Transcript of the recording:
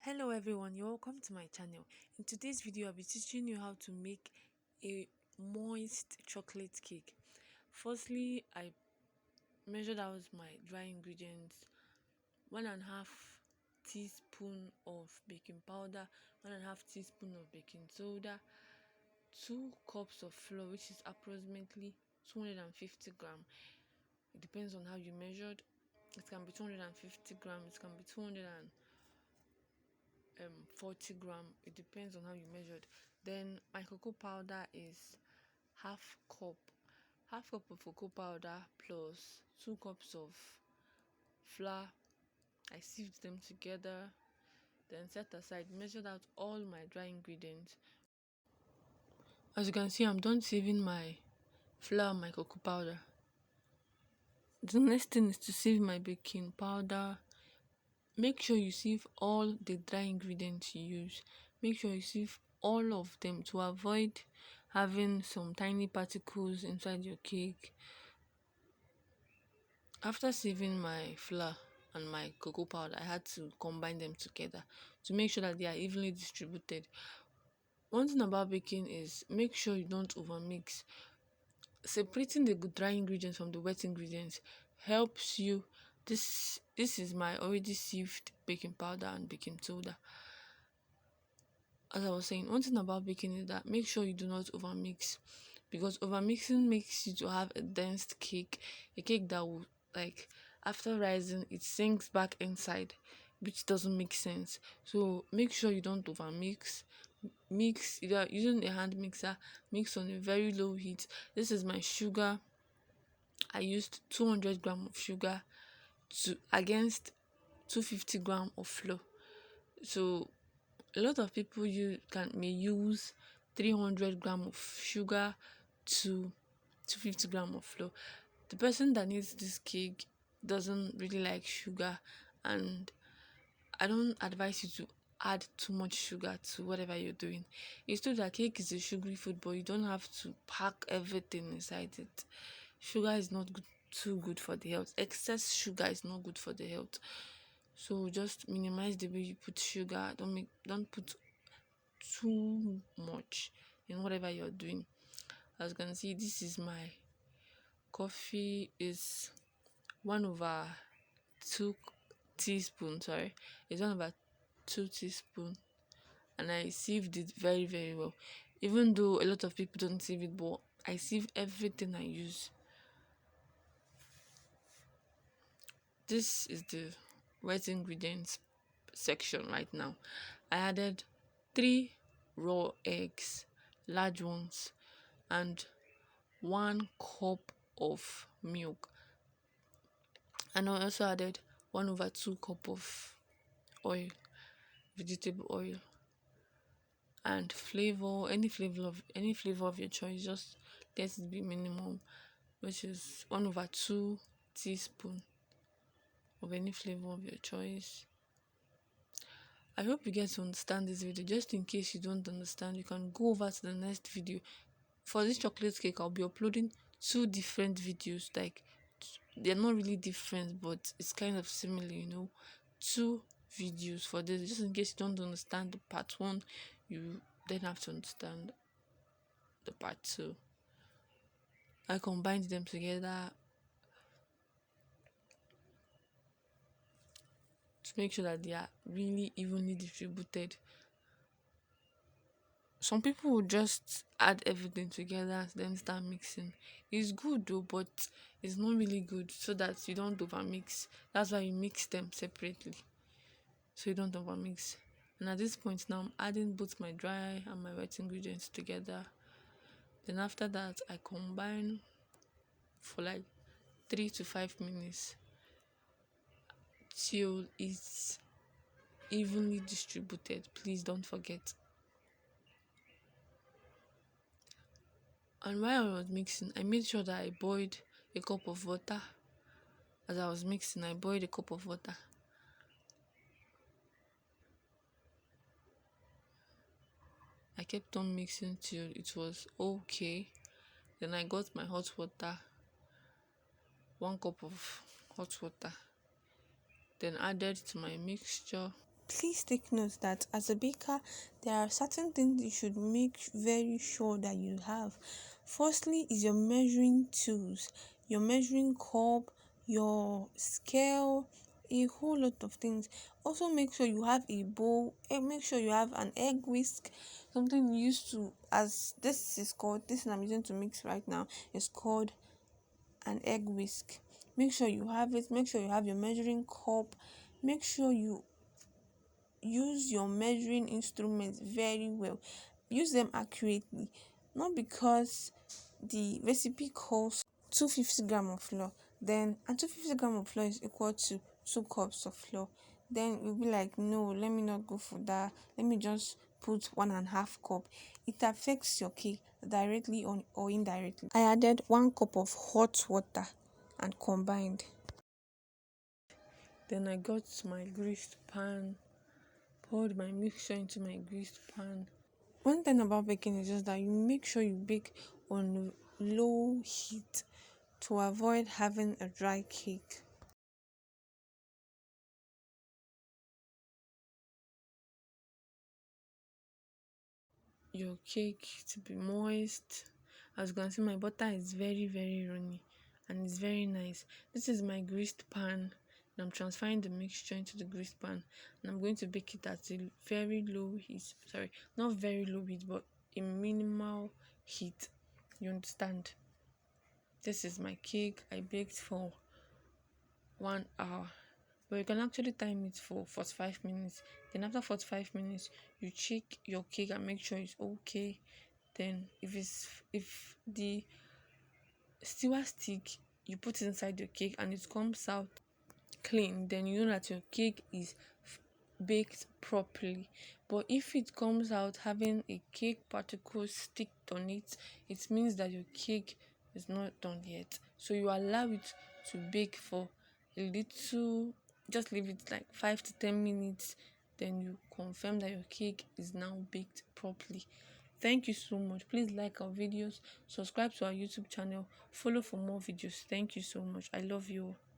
Hello everyone, you're welcome to my channel. In today's video, I'll be teaching you how to make a moist chocolate cake. Firstly, I measured out my dry ingredients: 1.5 teaspoon of baking powder, 1.5 teaspoon of baking soda, 2 cups of flour, which is approximately 250 gram. It depends on how you measured. It can be 250 grams, it can be 240 gram. It depends on how you measured. Then my cocoa powder is half cup half cup of cocoa powder plus 2 cups of flour. I sieved them together, then set aside. Measured out all my dry ingredients. As you can see, I'm done sieving my flour and my cocoa powder. The next thing is to sieve my baking powder. Make sure you sieve all the dry ingredients you use. Make sure you sieve all of them to avoid having some tiny particles inside your cake. After sieving my flour and my cocoa powder, I had to combine them together to make sure that they are evenly distributed. One thing about baking is make sure you don't overmix. Separating the dry ingredients from the wet ingredients helps you. This is my already sieved baking powder and baking soda. As I was saying, one thing about baking is that make sure you do not overmix, because overmixing makes you to have a dense cake, a cake that will, like, after rising it sinks back inside, which doesn't make sense. So make sure you don't overmix. Mix, if you are using a hand mixer, mix on a very low heat. This is my sugar. I used 200 gram of sugar to against 250 gram of flour. So a lot of people may use 300 gram of sugar to 250 gram of flour. The person that needs this cake doesn't really like sugar, and I don't advise you to add too much sugar to whatever you're doing. It's true that cake is a sugary food, but you don't have to pack everything inside it. Sugar is not too good for the health. Excess sugar is not good for the health. So just minimize the way you put sugar. Don't put too much in whatever you're doing. As you can see, this is my coffee is 1/2 teaspoon. Sorry, it's 1/2 teaspoon, and I sieved it very very well. Even though a lot of people don't sieve it, but I sieve everything I use. This is the wet ingredients section right now. I added 3 raw eggs, large ones, and 1 cup of milk, and I also added 1/2 cup of oil, vegetable oil, and any flavor of your choice. Just let it be minimum, which is 1/2 teaspoon of any flavor of your choice. I hope you get to understand this video. Just in case you don't understand, you can go over to the next video. For this chocolate cake, I'll be uploading 2 different videos. Like, they're not really different, but it's kind of similar. 2 videos for this, just in case you don't understand the part 1, you then have to understand the part 2. I combined them together to make sure that they are really evenly distributed. Some people will just add everything together and then start mixing. It's good though, but it's not really good, so that you don't overmix. That's why you mix them separately, so you don't overmix. And at this point now, I'm adding both my dry and my wet ingredients together. Then after that, I combine for like 3 to 5 minutes till it's evenly distributed. Please don't forget. And while I was mixing, I made sure that I boiled a cup of water. As I was mixing, I boiled a cup of water. I kept on mixing till it was okay. Then I got my hot water, 1 cup of hot water, then added to my mixture. please take note that as a baker, there are certain things you should make very sure that you have. Firstly, is your measuring tools, your measuring cup, your scale, a whole lot of things. Also, make sure you have a bowl, make sure you have an egg whisk, something used to, as this is called, this I'm using to mix right now is called an egg whisk. Make sure you have it, make sure you have your measuring cup, make sure you use your measuring instruments very well, use them accurately, not because the recipe calls 250 grams of flour, then and 250 grams of flour is equal to 2 cups of flour, then you'll be like, no, let me not go for that, let me just put 1.5 cup. It affects your cake directly or indirectly. I added 1 cup of hot water and combined. Then I got my greased pan, poured my mixture into my greased pan. One thing about baking is just that you make sure you bake on low heat to avoid having a dry cake. Your cake to be moist. As you can see, my butter is very, very runny and it's very nice. This is my greased pan. And I'm transferring the mixture into the greased pan and I'm going to bake it at a very low heat. Sorry, not very low heat, but a minimal heat. You understand? This is my cake. I baked for 1 hour, but you can actually time it for 45 minutes. Then after 45 minutes, you check your cake and make sure it's okay. Then if the stir stick, you put it inside your cake and it comes out clean, then you know that your cake is baked properly. But if it comes out having a cake particle sticked on it, it means that your cake is not done yet. So you allow it to bake for a little, just leave it like 5 to 10 minutes, then you confirm that your cake is now baked properly. Thank you so much. Please like our videos, subscribe to our YouTube channel, follow for more videos. Thank you so much. I love you all.